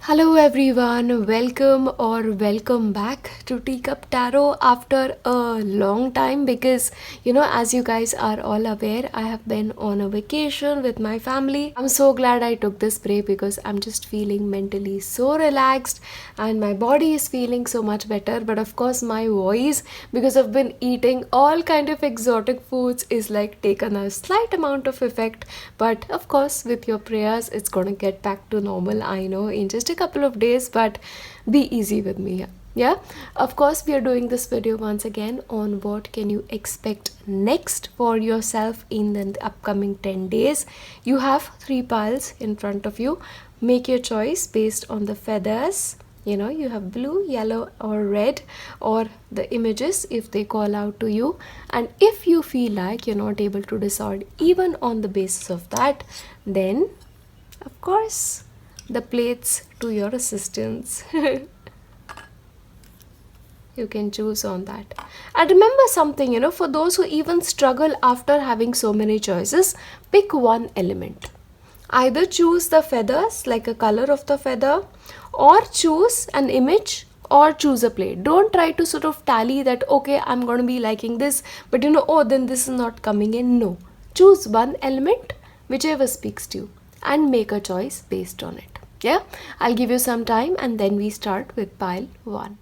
Hello everyone, welcome back to Teacup Tarot after a long time because as you guys are all aware, I have been on a vacation with my family. I'm so glad I took this break because I'm just feeling mentally so relaxed and my body is feeling so much better. But of course my voice, because I've been eating all kind of exotic foods, is like taken a slight amount of effect. But of course with your prayers it's gonna get back to normal, I know, in just a couple of days, but be easy with me. Yeah, of course we are doing this video once again on what can you expect next for yourself in the upcoming 10 days. You have 3 piles in front of you. Make your choice based on the feathers. You have blue, yellow or red, or the images if they call out to you. And if you feel like you're not able to decide even on the basis of that, then of course the plates to your assistance. You can choose on that. And remember something, for those who even struggle after having so many choices, pick one element. Either choose the feathers, like a color of the feather, or choose an image, or choose a plate. Don't try to sort of tally that, okay, I'm going to be liking this, but oh, then this is not coming in. No. Choose one element, whichever speaks to you, and make a choice based on it. Yeah, I'll give you some time and then we start with pile 1.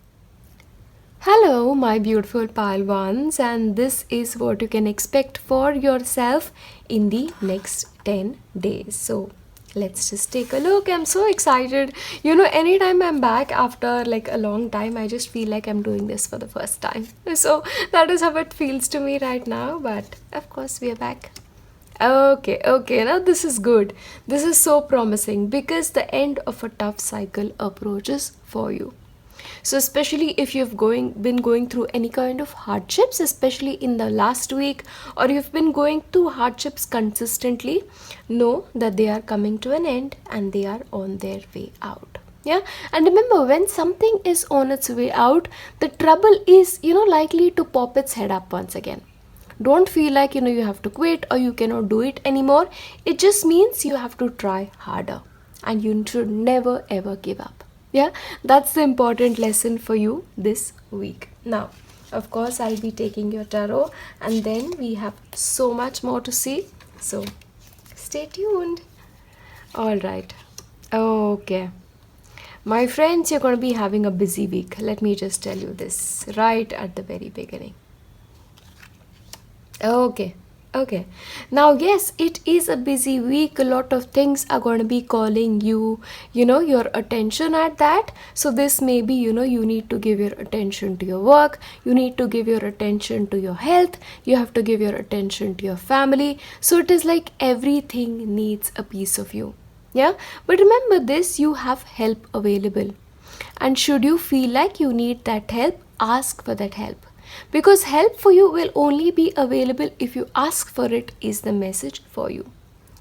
Hello my beautiful pile 1s, and this is what you can expect for yourself in the next 10 days. So let's just take a look. I'm so excited. Anytime I'm back after like a long time, I just feel like I'm doing this for the first time. So that is how it feels to me right now, but of course we are back. Okay, now this is good. This is so promising because the end of a tough cycle approaches for you. So especially if you've been going through any kind of hardships, especially in the last week, or you've been going through hardships consistently, know that they are coming to an end and they are on their way out. Yeah, and remember, when something is on its way out, the trouble is likely to pop its head up once again. Don't feel like you have to quit or you cannot do it anymore. It just means you have to try harder, and you should never ever give up. Yeah, that's the important lesson for you this week. Now of course I'll be taking your tarot, and then we have so much more to see, so stay tuned. All right. Okay, my friends, you're going to be having a busy week. Let me just tell you this right at the very beginning. Okay. Now, yes, it is a busy week. A lot of things are going to be calling your attention at that. So this may be, you need to give your attention to your work. You need to give your attention to your health. You have to give your attention to your family. So it is like everything needs a piece of you. Yeah. But remember this, you have help available. And should you feel like you need that help, ask for that help. Because help for you will only be available if you ask for it, is the message for you.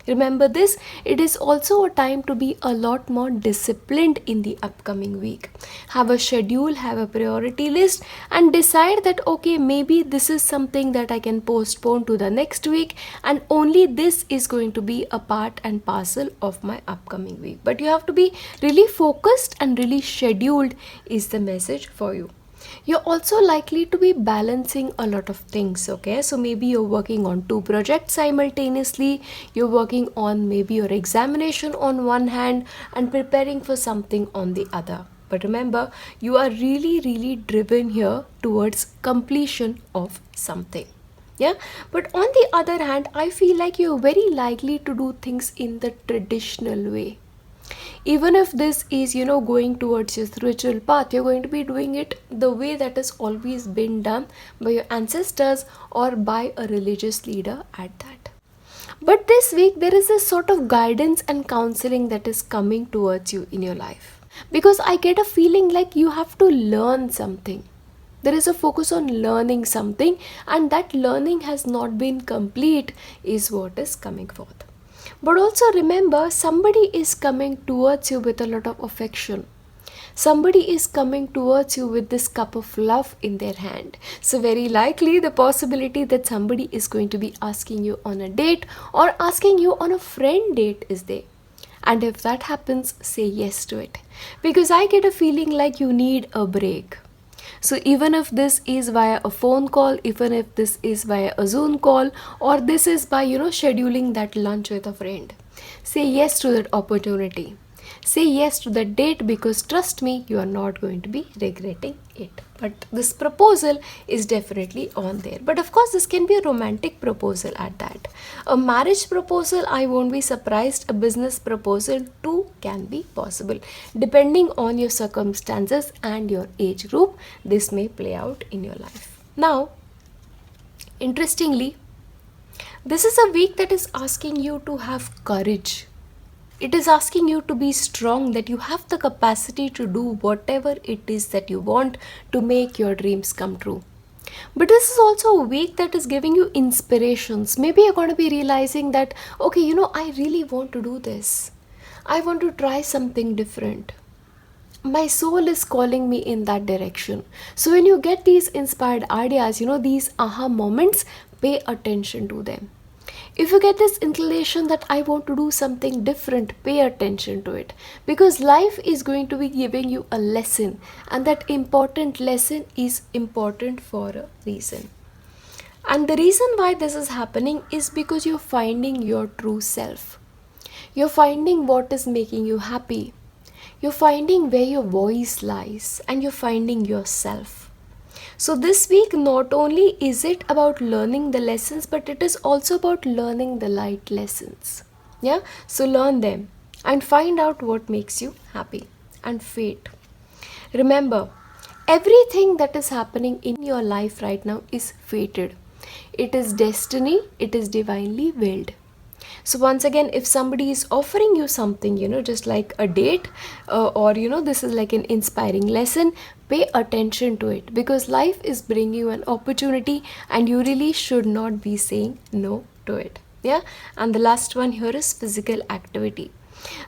Remember this, it is also a time to be a lot more disciplined in the upcoming week. Have a schedule, have a priority list, and decide that okay, maybe this is something that I can postpone to the next week, and only this is going to be a part and parcel of my upcoming week. But you have to be really focused and really scheduled, is the message for you. You're also likely to be balancing a lot of things, okay? So maybe you're working on 2 projects simultaneously, you're working on maybe your examination on one hand and preparing for something on the other. But remember, you are really driven here towards completion of something. Yeah, but on the other hand, I feel like you're very likely to do things in the traditional way. Even if this is going towards your spiritual path, you're going to be doing it the way that has always been done by your ancestors or by a religious leader at that. But this week there is a sort of guidance and counseling that is coming towards you in your life, because I get a feeling like you have to learn something. There is a focus on learning something, and that learning has not been complete, is what is coming forth. But also remember, somebody is coming towards you with a lot of affection. Somebody is coming towards you with this cup of love in their hand. So very likely the possibility that somebody is going to be asking you on a date or asking you on a friend date is there. And if that happens, say yes to it. Because I get a feeling like you need a break. So even if this is via a phone call, even if this is via a Zoom call, or this is by, scheduling that lunch with a friend, say yes to that opportunity. Say yes to that date, because trust me, you are not going to be regretting it. But this proposal is definitely on there. But of course, this can be a romantic proposal at that. A marriage proposal, I won't be surprised. A business proposal too can be possible. Depending on your circumstances and your age group, this may play out in your life. Now, interestingly, this is a week that is asking you to have courage. It is asking you to be strong, that you have the capacity to do whatever it is that you want to make your dreams come true. But this is also a week that is giving you inspirations. Maybe you're going to be realizing that, okay, I really want to do this. I want to try something different. My soul is calling me in that direction. So when you get these inspired ideas, these aha moments, pay attention to them. If you get this inclination that I want to do something different, pay attention to it. Because life is going to be giving you a lesson, and that important lesson is important for a reason. And the reason why this is happening is because you're finding your true self. You're finding what is making you happy. You're finding where your voice lies, and you're finding yourself. So this week, not only is it about learning the lessons, but it is also about learning the light lessons. Yeah, so learn them and find out what makes you happy. And fate. Remember, everything that is happening in your life right now is fated. It is destiny, it is divinely willed. So once again, if somebody is offering you something, just like a date, or this is like an inspiring lesson, pay attention to it, because life is bringing you an opportunity and you really should not be saying no to it. Yeah. And the last one here is physical activity.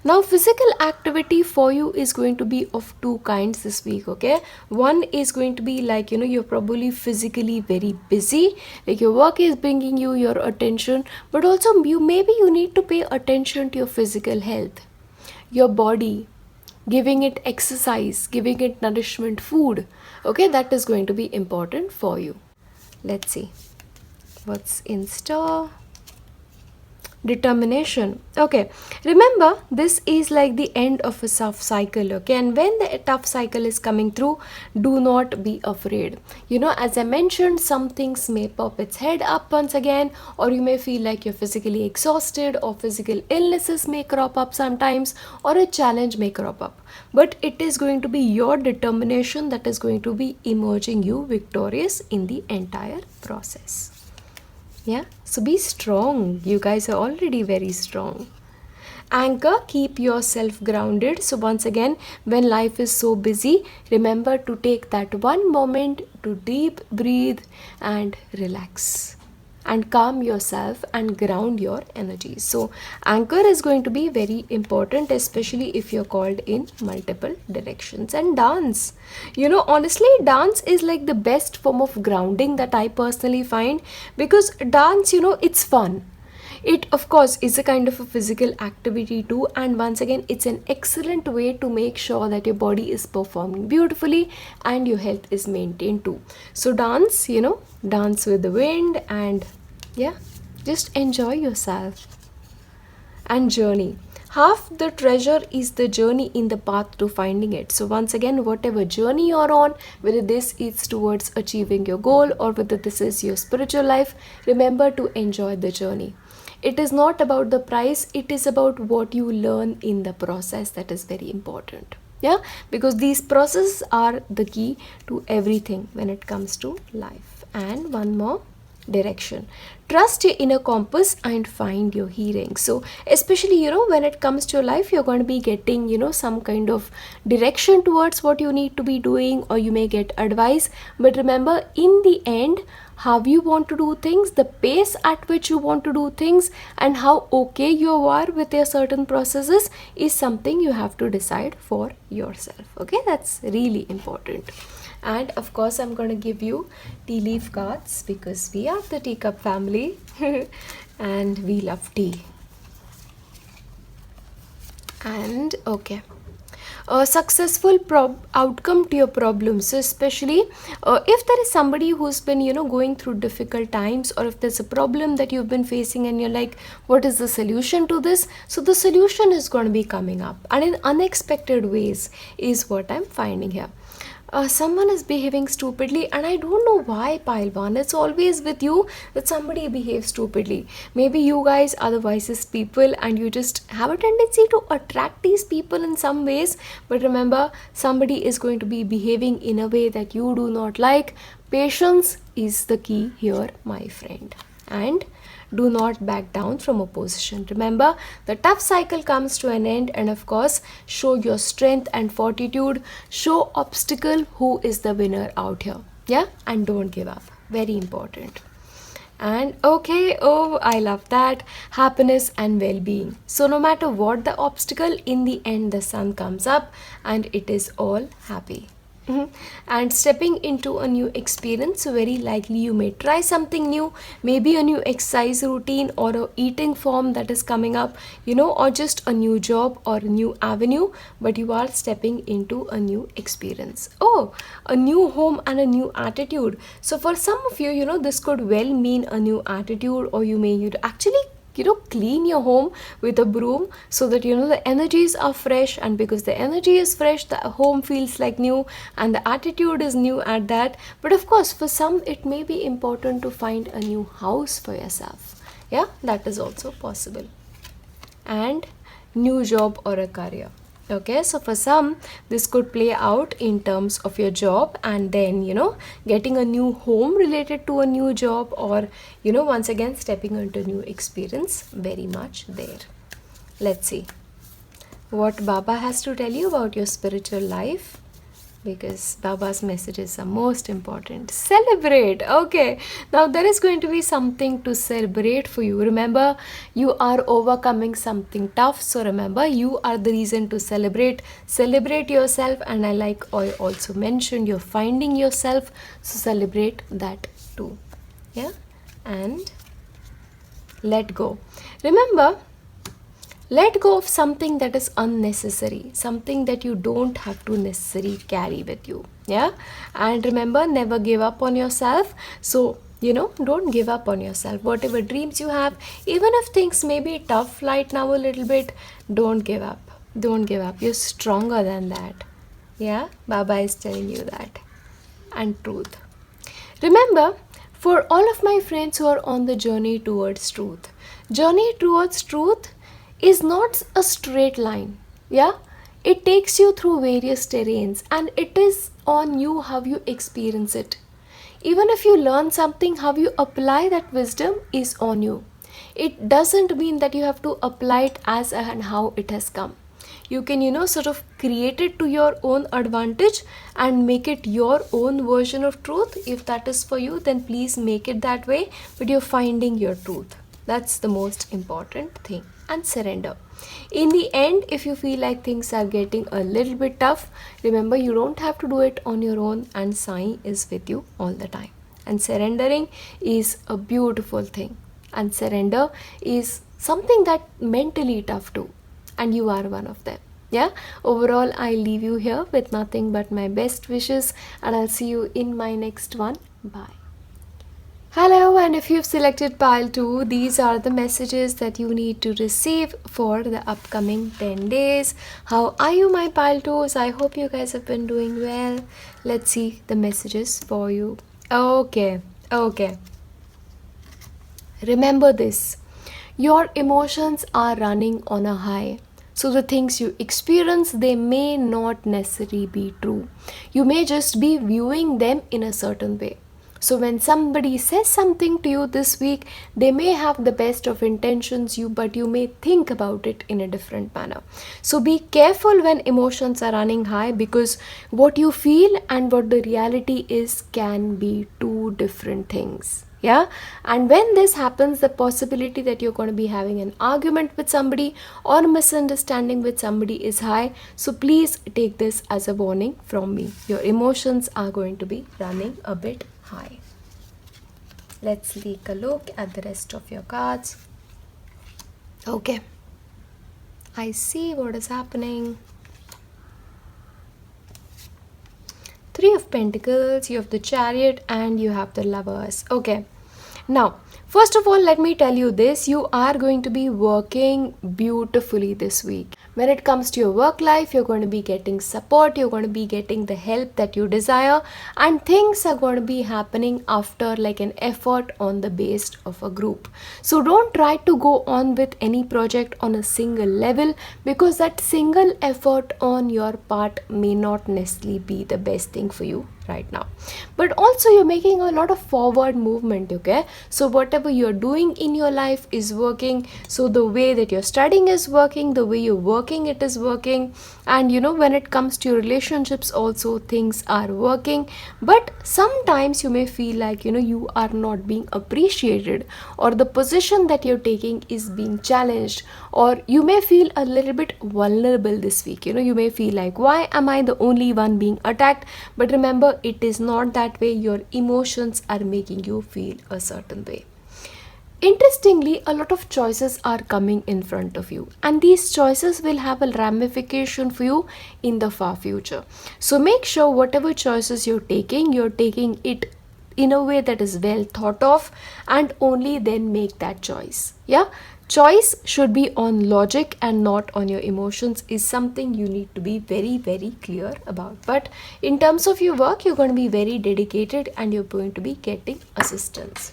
Now, physical activity for you is going to be of two kinds this week, okay? One is going to be like, you're probably physically very busy, like your work is bringing you your attention, but also maybe you need to pay attention to your physical health, your body, giving it exercise, giving it nourishment, food, okay? That is going to be important for you. Let's see what's in store. Determination. Okay, remember, this is like the end of a tough cycle, okay? And when the tough cycle is coming through, do not be afraid. As I mentioned, some things may pop its head up once again, or you may feel like you're physically exhausted, or physical illnesses may crop up sometimes, or a challenge may crop up. But it is going to be your determination that is going to be emerging you victorious in the entire process. Yeah, so be strong. You guys are already very strong. Anchor, keep yourself grounded. So once again, when life is so busy, remember to take that one moment to deep breathe and relax and calm yourself and ground your energy. So anchor is going to be very important, especially if you're called in multiple directions. And dance, honestly, dance is like the best form of grounding that I personally find, because dance, it's fun. It of course is a kind of a physical activity too, and once again, it's an excellent way to make sure that your body is performing beautifully and your health is maintained too. So dance, dance with the wind, and yeah, just enjoy yourself. And journey. Half the treasure is the journey in the path to finding it. So once again, whatever journey you're on, whether this is towards achieving your goal or whether this is your spiritual life, remember to enjoy the journey. It is not about the price, it is about what you learn in the process that is very important. Yeah, because these processes are the key to everything when it comes to life. And one more, direction. Trust your inner compass and find your healing. So especially, when it comes to your life, you're going to be getting, some kind of direction towards what you need to be doing, or you may get advice. But remember, in the end, how you want to do things, the pace at which you want to do things, and how okay you are with your certain processes is something you have to decide for yourself. Okay, that's really important. And of course, I'm going to give you tea leaf cards because we are the Teacup family and we love tea. And okay, a successful outcome to your problems. So especially if there is somebody who's been going through difficult times, or if there's a problem that you've been facing and you're like, what is the solution to this? So the solution is going to be coming up, and in unexpected ways is what I'm finding here. Someone is behaving stupidly, and I don't know why, pile one. It's always with you that somebody behaves stupidly. Maybe you guys are the wisest people and you just have a tendency to attract these people in some ways. But remember, somebody is going to be behaving in a way that you do not like. Patience is the key here, my friend. And do not back down from opposition. Remember, the tough cycle comes to an end, and of course, show your strength and fortitude. Show obstacle who is the winner out here. Yeah, and don't give up. Very important. And okay, oh, I love that. Happiness and well being. So, no matter what the obstacle, in the end, the sun comes up and it is all happy. And stepping into a new experience, so very likely you may try something new, maybe a new exercise routine or a eating form that is coming up, or just a new job or a new avenue, but you are stepping into a new experience. Oh, a new home and a new attitude. So for some of you, this could well mean a new attitude, or you may actually clean your home with a broom, so that the energies are fresh, and because the energy is fresh, the home feels like new and the attitude is new at that. But of course, for some it may be important to find a new house for yourself. Yeah, that is also possible. And new job or a career. Okay, so for some this could play out in terms of your job, and then getting a new home related to a new job, or once again stepping into new experience. Very much there. Let's see what Baba has to tell you about your spiritual life, because Baba's messages are most important. Celebrate. Okay, now there is going to be something to celebrate for you. Remember, you are overcoming something tough, so remember, you are the reason to celebrate. Celebrate yourself, and I also mentioned you're finding yourself, so celebrate that too. Yeah, and let go. Remember, let go of something that is unnecessary, something that you don't have to necessarily carry with you. Yeah, and remember, never give up on yourself. So don't give up on yourself. Whatever dreams you have, even if things may be tough right now a little bit, don't give up. Don't give up. You're stronger than that. Yeah, Baba is telling you that. And truth. Remember, for all of my friends who are on the journey towards truth is not a straight line. Yeah, it takes you through various terrains, and it is on you how you experience it. Even if you learn something, how you apply that wisdom is on you. It doesn't mean that you have to apply it as and how it has come. You can sort of create it to your own advantage and make it your own version of truth. If that is for you, then please make it that way, but you're finding your truth. That's the most important thing. And surrender. In the end, if you feel like things are getting a little bit tough, remember, you don't have to do it on your own, and Sai is with you all the time. And surrendering is a beautiful thing, and surrender is something that mentally tough too, and you are one of them. Yeah, overall, I leave you here with nothing but my best wishes, and I'll see you in my next one. Bye. Hello, and if you've selected pile 2, these are the messages that you need to receive for the upcoming 10 days. How are you, my pile 2s? I hope you guys have been doing well. Let's see the messages for you. Okay. Remember this. Your emotions are running on a high. So the things you experience, they may not necessarily be true. You may just be viewing them in a certain way. So when somebody says something to you this week, they may have the best of intentions, but you may think about it in a different manner. So be careful when emotions are running high, because what you feel and what the reality is can be two different things. Yeah, and when this happens, the possibility that you're going to be having an argument with somebody or misunderstanding with somebody is high. So please take this as a warning from me. Your emotions are going to be running a bit high. Let's take a look at the rest of your cards. Okay. I see what is happening. Three of Pentacles, you have the Chariot, and you have the Lovers. Okay. Now, first of all, let me tell you this. You are going to be working beautifully this week. When it comes to your work life, you're going to be getting support, you're going to be getting the help that you desire, and things are going to be happening after like an effort on the base of a group. So don't try to go on with any project on a single level, because that single effort on your part may not necessarily be the best thing for you right now. But also you're making a lot of forward movement, okay? So whatever you're doing in your life is working. So the way that you're studying is working, the way you're working, it is working. And when it comes to your relationships also, things are working. But sometimes you may feel like you are not being appreciated, or the position that you're taking is being challenged, or you may feel a little bit vulnerable this week. You may feel like, why am I the only one being attacked? But remember, it is not that way. Your emotions are making you feel a certain way. Interestingly, a lot of choices are coming in front of you, and these choices will have a ramification for you in the far future. So make sure whatever choices you're taking it in a way that is well thought of, and only then make that choice. Yeah, choice should be on logic and not on your emotions, is something you need to be very, very clear about. But in terms of your work, you're going to be very dedicated and you're going to be getting assistance.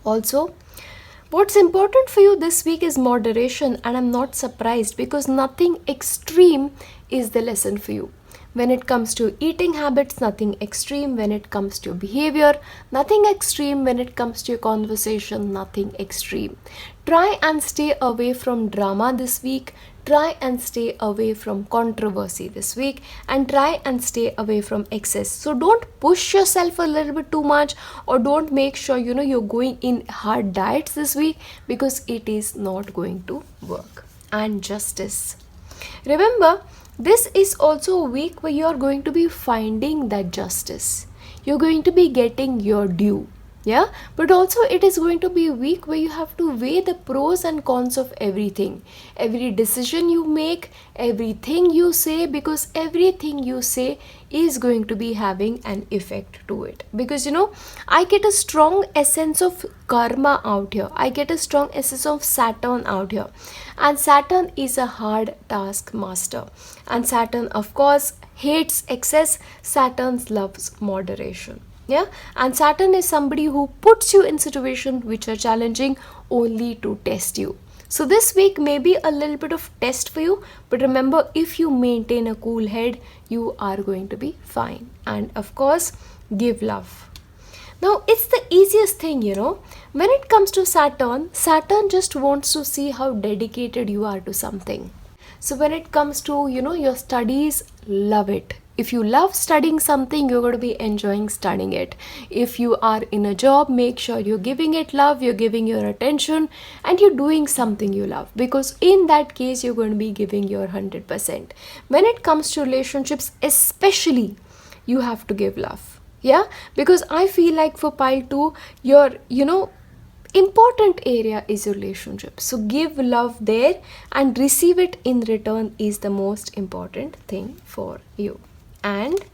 Also, what's important for you this week is moderation, and I'm not surprised, because nothing extreme is the lesson for you. When it comes to eating habits, nothing extreme. When it comes to behavior, nothing extreme. When it comes to your conversation, nothing extreme. Try and stay away from drama this week. Try and stay away from controversy this week, and try and stay away from excess. So don't push yourself a little bit too much, or don't make sure you're going in hard diets this week, because it is not going to work. And justice. Remember, this is also a week where you are going to be finding that justice. You're going to be getting your due. Yeah, but also it is going to be a week where you have to weigh the pros and cons of everything. Every decision you make, everything you say, because everything you say is going to be having an effect to it. Because I get a strong essence of karma out here. I get a strong essence of Saturn out here. And Saturn is a hard task master. And Saturn, of course, hates excess. Saturn loves moderation. Yeah, and Saturn is somebody who puts you in situations which are challenging only to test you. So this week may be a little bit of test for you, but remember, if you maintain a cool head, you are going to be fine. And of course, give love. Now, it's the easiest thing, when it comes to Saturn, Saturn just wants to see how dedicated you are to something. So when it comes to, your studies, love it. If you love studying something, you're going to be enjoying studying it. If you are in a job, make sure you're giving it love, you're giving your attention, and you're doing something you love, because in that case, you're going to be giving your 100%. When it comes to relationships, especially, you have to give love. Yeah, because I feel like for pile 2, your, important area is your relationship. So give love there, and receive it in return is the most important thing for you. And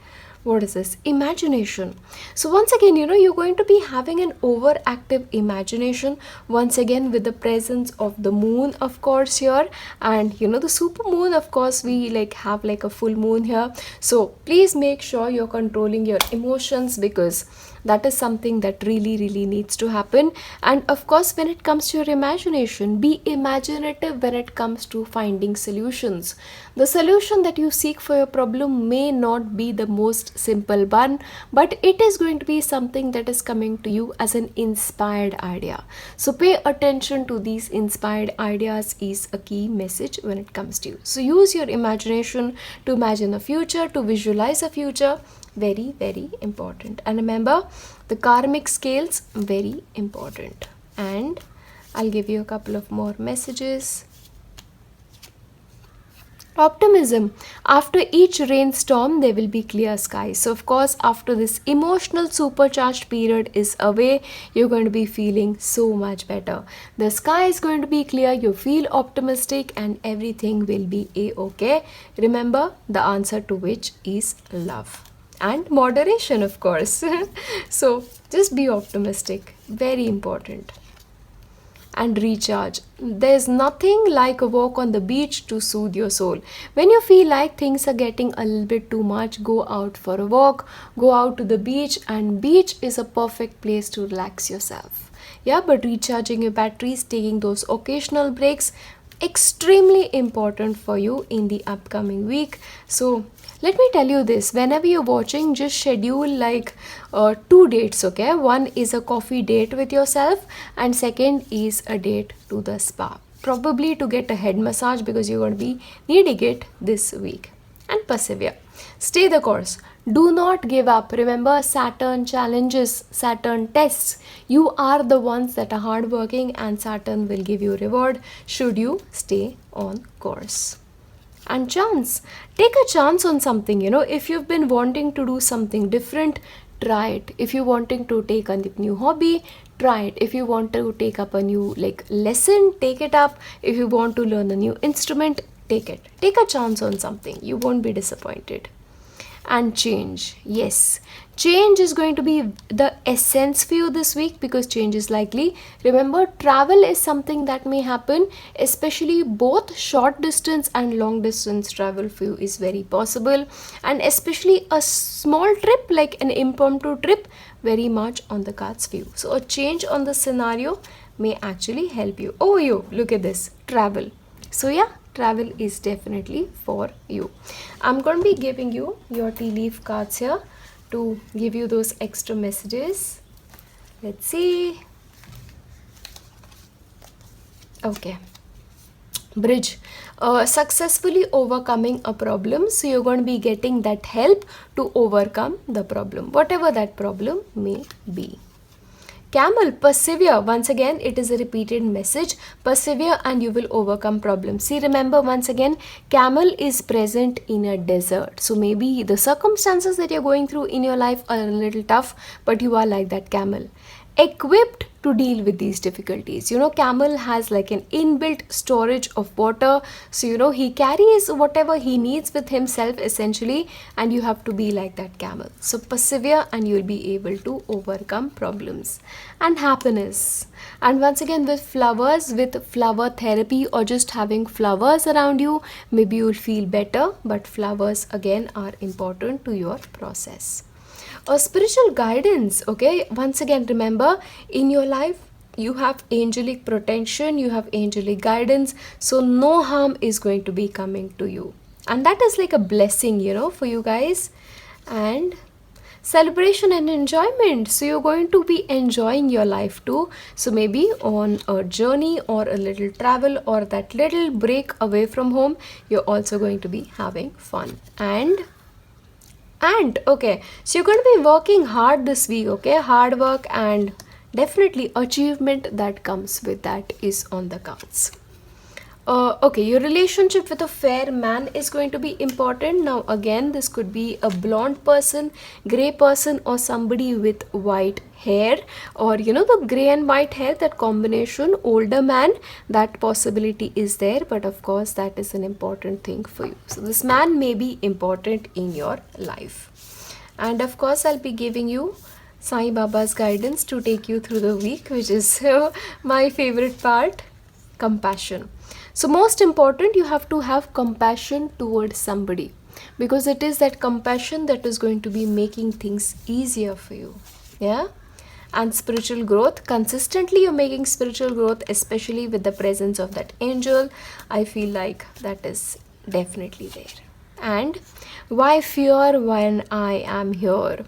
what is this? Imagination. So once again, you're going to be having an overactive imagination, once again with the presence of the moon, of course, here. And the super moon, of course, we have a full moon here. So please make sure you're controlling your emotions, because that is something that really, really needs to happen. And of course, when it comes to your imagination, be imaginative when it comes to finding solutions. The solution that you seek for your problem may not be the most simple one, but it is going to be something that is coming to you as an inspired idea. So pay attention to these inspired ideas is a key message when it comes to you. So use your imagination to imagine a future, to visualize a future. Very, very important. And remember, the karmic scales, very important. And I'll give you a couple of more messages. Optimism. After each rainstorm, there will be clear skies. So, of course, after this emotional supercharged period is away, you're going to be feeling so much better. The sky is going to be clear, you feel optimistic, and everything will be a-okay. Remember, the answer to which is love and moderation, of course. So, just be optimistic. Very important. And recharge. There's nothing like a walk on the beach to soothe your soul. When you feel like things are getting a little bit too much, go out for a walk, go out to the beach, and beach is a perfect place to relax yourself. Yeah, but recharging your batteries, taking those occasional breaks, extremely important for you in the upcoming week. So let me tell you this, whenever you're watching, just schedule like two dates, okay? One is a coffee date with yourself, and second is a date to the spa, probably to get a head massage, because you're going to be needing it this week. And persevere, stay the course, do not give up. Remember, Saturn challenges, Saturn tests. You are the ones that are hardworking, and Saturn will give you reward should you stay on course. And chance, take a chance on something. If you've been wanting to do something different, try it. If you're wanting to take a new hobby, try it. If you want to take up a new lesson, take it up. If you want to learn a new instrument, take it. Take a chance on something, you won't be disappointed. And change, yes, change is going to be the essence for you this week, because change is likely. Remember, travel is something that may happen, especially both short distance and long distance travel for you is very possible, and especially a small trip like an impromptu trip, very much on the cards for you. So a change on the scenario may actually help you. Oh, you look at this, travel. So yeah, travel is definitely for you. I'm going to be giving you your tea leaf cards here to give you those extra messages. Let's see. Okay. Bridge. Successfully overcoming a problem. So you're going to be getting that help to overcome the problem, whatever that problem may be. Camel, persevere. Once again, it is a repeated message. Persevere and you will overcome problems. See, remember, once again, camel is present in a desert. So maybe the circumstances that you're going through in your life are a little tough, but you are like that camel, equipped to deal with these difficulties. Camel has like an inbuilt storage of water. So, he carries whatever he needs with himself essentially, and you have to be like that camel. So persevere and you'll be able to overcome problems. And happiness. And once again, with flowers, with flower therapy, or just having flowers around you, maybe you'll feel better, but flowers again are important to your process. Spiritual guidance, okay? Once again, remember, in your life you have angelic protection, you have angelic guidance, so no harm is going to be coming to you, and that is like a blessing, for you guys. And celebration and enjoyment, so you're going to be enjoying your life too. So maybe on a journey or a little travel or that little break away from home, you're also going to be having fun. And okay, so you're going to be working hard this week, okay? Hard work and definitely achievement that comes with that is on the cards. Okay, your relationship with a fair man is going to be important. Now again, this could be a blonde person, gray person, or somebody with white hair, or the gray and white hair, that combination, older man, that possibility is there, but of course that is an important thing for you. So this man may be important in your life. And of course I'll be giving you Sai Baba's guidance to take you through the week, which is my favorite part, compassion. So most important, you have to have compassion towards somebody, because it is that compassion that is going to be making things easier for you. Yeah. And spiritual growth, consistently you're making spiritual growth, especially with the presence of that angel. I feel like that is definitely there. And why fear when I am here?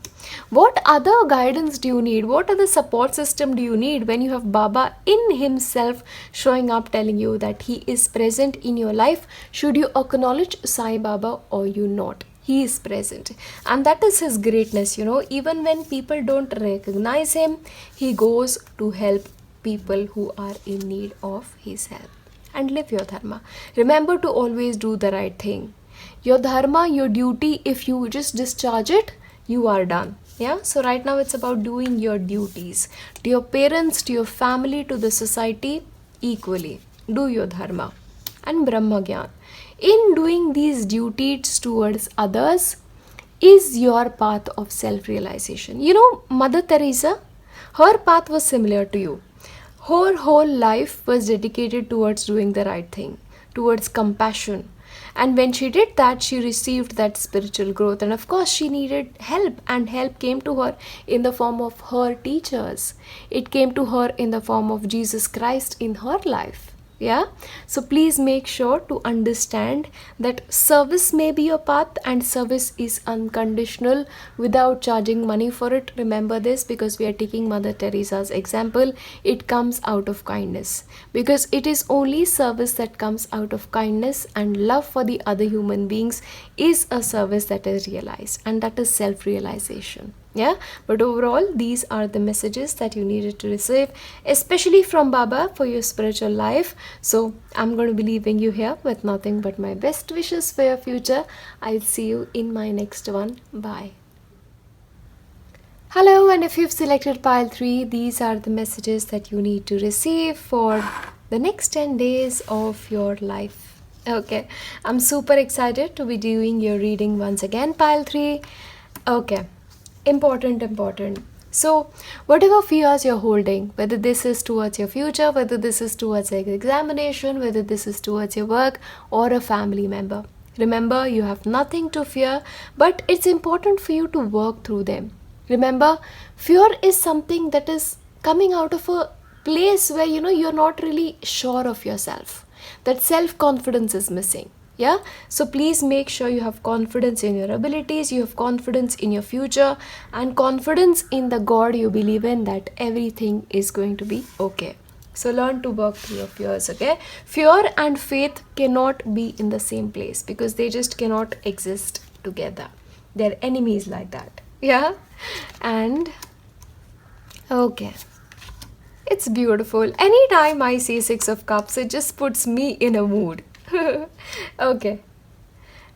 What other guidance do you need? What other support system do you need when you have Baba in himself showing up, telling you that he is present in your life? Should you acknowledge Sai Baba or you not? He is present, and that is his greatness. Even when people don't recognize him, he goes to help people who are in need of his help. and live your dharma. Remember to always do the right thing. Your dharma, your duty, if you just discharge it, you are done. Yeah, so right now it's about doing your duties to your parents, to your family, to the society equally. Do your dharma and Brahma Gyan. In doing these duties towards others is your path of self realization. You know, Mother Teresa, her path was similar to you. Her whole life was dedicated towards doing the right thing, towards compassion. And when she did that, she received that spiritual growth. And of course, she needed help, and help came to her in the form of her teachers. It came to her in the form of Jesus Christ in her life. Yeah, so please make sure to understand that service may be your path, and service is unconditional without charging money for it. Remember this, because we are taking Mother Teresa's example. It comes out of kindness, because it is only service that comes out of kindness, and love for the other human beings is a service that is realized, and that is self-realization. Yeah, but overall, these are the messages that you needed to receive, especially from Baba for your spiritual life. So I'm going to be leaving you here with nothing but my best wishes for your future. I'll see you in my next one. Bye. Hello, and if you've selected pile 3, these are the messages that you need to receive for the next 10 days of your life. Okay, I'm super excited to be doing your reading once again, pile 3. Okay. Important. So whatever fears you're holding, whether this is towards your future, whether this is towards an examination, whether this is towards your work or a family member, remember, you have nothing to fear, but it's important for you to work through them. Remember, fear is something that is coming out of a place where you're not really sure of yourself. That self-confidence is missing. Yeah, so please make sure you have confidence in your abilities, you have confidence in your future, and confidence in the God you believe in, that everything is going to be okay. So learn to work through your fears. Okay, fear and faith cannot be in the same place, because they just cannot exist together. They're enemies like that. Yeah, and okay, it's beautiful. Anytime I see 6 of Cups, it just puts me in a mood. Okay,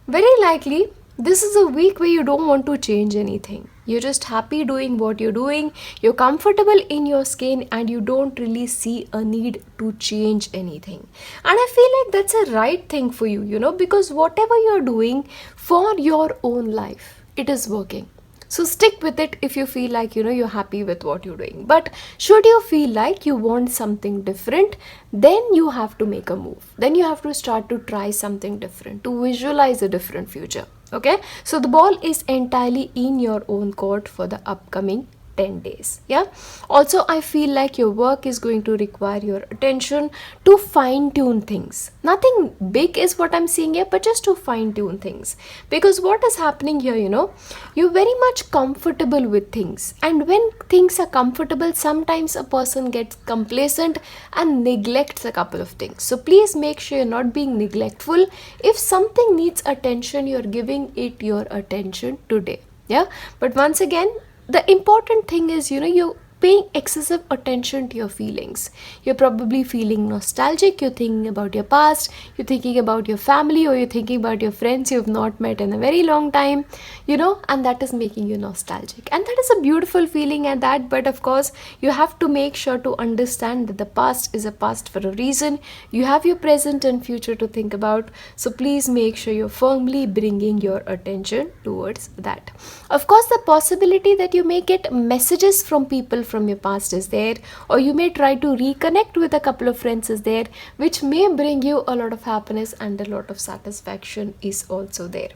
very likely this is a week where you don't want to change anything. You're just happy doing what you're doing, you're comfortable in your skin, and you don't really see a need to change anything. And I feel like that's a right thing for you, because whatever you're doing for your own life, it is working. So stick with it if you feel like you're happy with what you're doing. But should you feel like you want something different, then you have to make a move. Then you have to start to try something different, to visualize a different future. Okay, so the ball is entirely in your own court for the upcoming 10 days. Yeah, also I feel like your work is going to require your attention to fine tune things. Nothing big is what I'm seeing here, but just to fine tune things, because what is happening here, you're very much comfortable with things, and when things are comfortable, sometimes a person gets complacent and neglects a couple of things. So please make sure you're not being neglectful. If something needs attention, you're giving it your attention today. Yeah, but once again, the important thing is, you're paying excessive attention to your feelings. You're probably feeling nostalgic, you're thinking about your past, you're thinking about your family, or you're thinking about your friends you've not met in a very long time, and that is making you nostalgic. And that is a beautiful feeling at that, but of course, you have to make sure to understand that the past is a past for a reason. You have your present and future to think about, so please make sure you're firmly bringing your attention towards that. Of course, the possibility that you may get messages from people from your past is there, or you may try to reconnect with a couple of friends is there, which may bring you a lot of happiness and a lot of satisfaction is also there.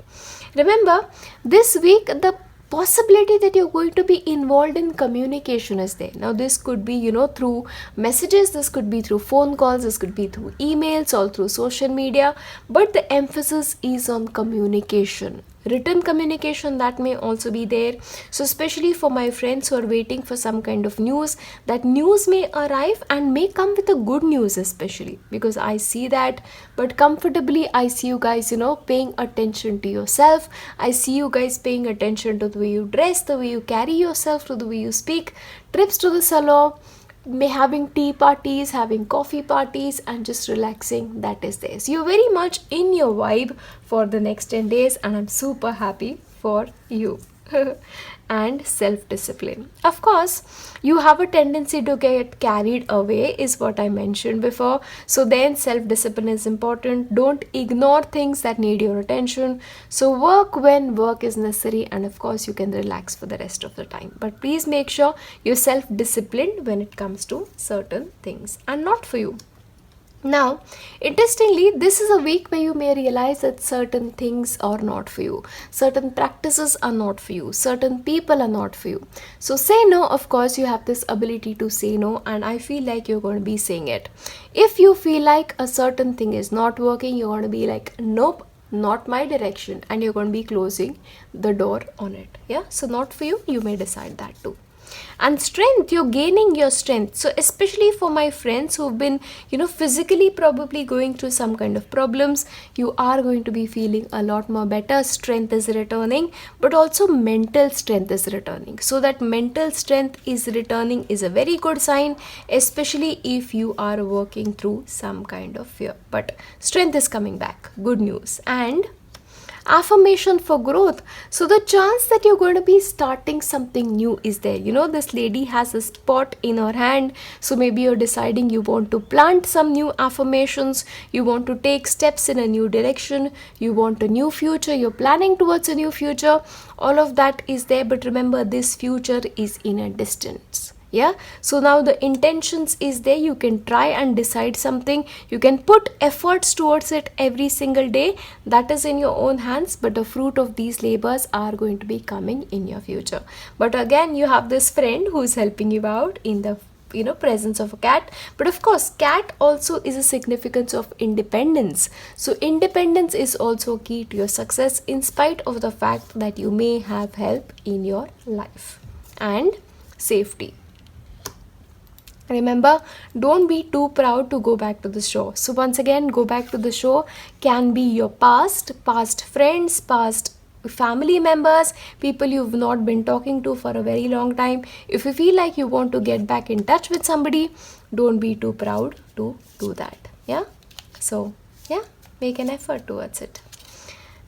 Remember, this week the possibility that you're going to be involved in communication is there. Now this could be through messages, this could be through phone calls, this could be through emails, or through social media, but the emphasis is on communication. Written communication, that may also be there. So especially for my friends who are waiting for some kind of news, that news may arrive and may come with a good news, especially because I see that. But comfortably, I see you guys paying attention to yourself. I see you guys paying attention to the way you dress, the way you carry yourself, to the way you speak, trips to the salon, may having tea parties, having coffee parties, and just relaxing. That is there. So you're very much in your vibe for the next 10 days, and I'm super happy for you. And self discipline. Of course, you have a tendency to get carried away, is what I mentioned before. So, then self discipline is important. Don't ignore things that need your attention. So, work when work is necessary, and of course, you can relax for the rest of the time. But please make sure you're self disciplined when it comes to certain things and not for you. Now, interestingly, this is a week where you may realize that certain things are not for you, certain practices are not for you, certain people are not for you. So, say no. Of course, you have this ability to say no, and I feel like you're going to be saying it. If you feel like a certain thing is not working, you're going to be like, nope, not my direction, and you're going to be closing the door on it. Yeah, so not for you, you may decide that too. And strength, you're gaining your strength. So especially for my friends who've been physically probably going through some kind of problems, you are going to be feeling a lot more better. Strength is returning, but also mental strength is returning. So that mental strength is returning is a very good sign, especially if you are working through some kind of fear. But strength is coming back, good news. And affirmation for growth. So the chance that you're going to be starting something new is there. This lady has a spot in her hand, so maybe you're deciding you want to plant some new affirmations, you want to take steps in a new direction, you want a new future, you're planning towards a new future. All of that is there, but remember, this future is in a distance. Yeah, so now the intentions is there. You can try and decide something, you can put efforts towards it every single day. That is in your own hands, but the fruit of these labors are going to be coming in your future. But again, you have this friend who is helping you out in the presence of a cat. But of course, cat also is a significance of independence. So independence is also key to your success, in spite of the fact that you may have help in your life. And safety. Remember, don't be too proud to go back to the show. So once again, go back to the show can be your past friends, past family members, people you've not been talking to for a very long time. If you feel like you want to get back in touch with somebody, don't be too proud to do that. Yeah. So yeah, make an effort towards it.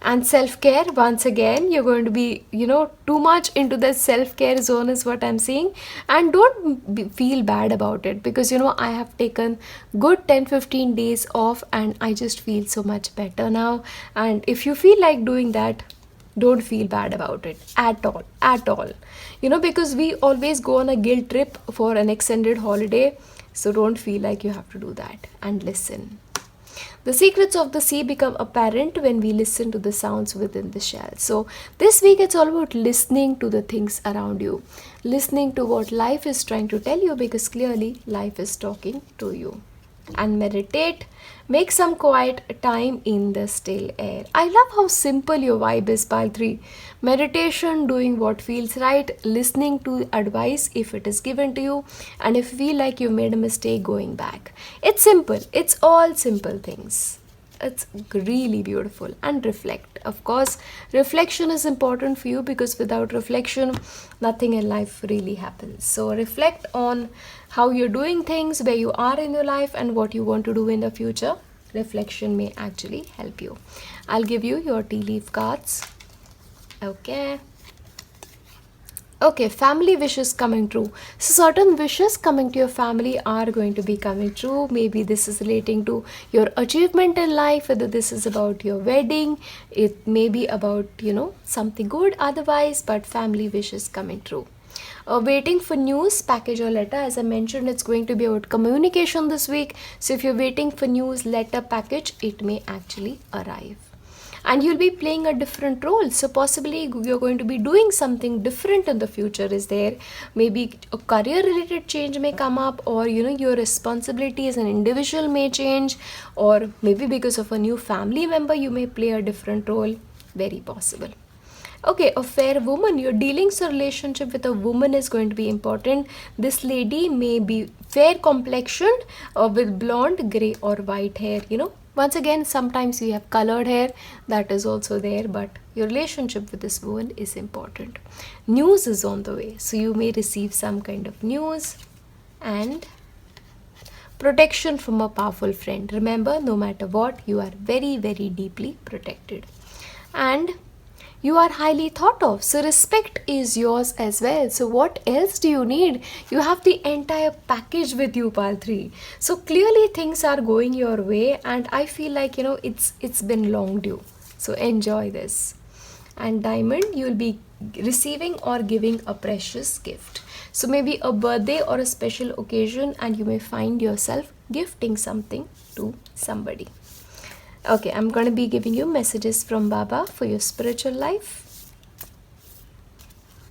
And self-care, once again, you're going to be too much into the self-care zone is what I'm seeing. And don't feel bad about it, because I have taken good 10-15 days off and I just feel so much better now. And if you feel like doing that, don't feel bad about it at all. Because we always go on a guilt trip for an extended holiday, so don't feel like you have to do that. And listen. The secrets of the sea become apparent when we listen to the sounds within the shell. So this week it's all about listening to the things around you, listening to what life is trying to tell you, because clearly life is talking to you. And meditate. Make some quiet time in the still air. I love how simple your vibe is, pile 3. Meditation, doing what feels right, listening to advice if it is given to you, and if you feel like you made a mistake, going back. It's simple. It's all simple things. It's really beautiful. And reflect. Of course, reflection is important for you, because without reflection, nothing in life really happens. So reflect on how you're doing things, where you are in your life, and what you want to do in the future. Reflection may actually help you. I'll give you your tea leaf cards. Okay, family wishes coming true. So certain wishes coming to your family are going to be coming true. Maybe this is relating to your achievement in life, whether this is about your wedding, it may be about, something good otherwise, but family wishes coming true. Waiting for news, package or letter. As I mentioned, it's going to be about communication this week. So if you're waiting for news, letter, package, it may actually arrive. And you'll be playing a different role. So possibly you're going to be doing something different in the future is there. Maybe a career related change may come up, or your responsibility as an individual may change, or maybe because of a new family member you may play a different role. Very possible. Okay, a fair woman. Your dealings or relationship with a woman is going to be important. This lady may be fair complexioned, with blonde, grey or white hair. Once again, sometimes you have colored hair, that is also there, but your relationship with this woman is important. News is on the way, so you may receive some kind of news. and protection from a powerful friend. Remember, no matter what, you are very, very deeply protected. And you are highly thought of. So respect is yours as well. So what else do you need? You have the entire package with you, pal 3. So clearly things are going your way, and I feel like, it's been long due. So enjoy this. And diamond, you'll be receiving or giving a precious gift. So maybe a birthday or a special occasion, and you may find yourself gifting something to somebody. Okay, I'm going to be giving you messages from Baba for your spiritual life.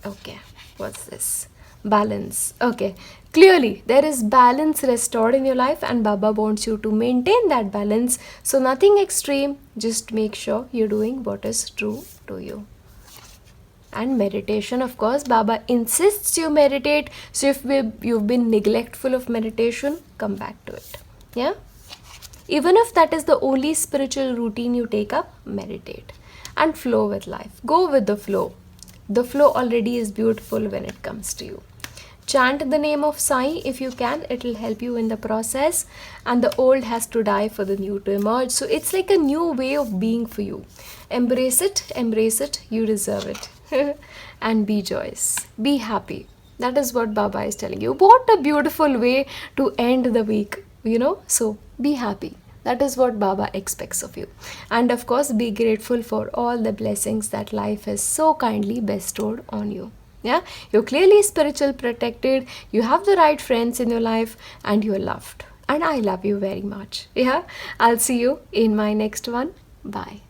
Okay, what's this? Balance. Okay, clearly there is balance restored in your life, and Baba wants you to maintain that balance. So nothing extreme, just make sure you're doing what is true to you. And meditation, of course, Baba insists you meditate. So if you've been neglectful of meditation, come back to it. Yeah. Even if that is the only spiritual routine you take up, meditate and flow with life. Go with the flow. The flow already is beautiful when it comes to you. Chant the name of Sai if you can. It will help you in the process. And the old has to die for the new to emerge. So it's like a new way of being for you. Embrace it. Embrace it. You deserve it. And be joyous. Be happy. That is what Baba is telling you. What a beautiful way to end the week. So be happy. That is what Baba expects of you. And of course, be grateful for all the blessings that life has so kindly bestowed on you. Yeah, you're clearly spiritual protected. You have the right friends in your life, and you're loved. And I love you very much. Yeah, I'll see you in my next one. Bye.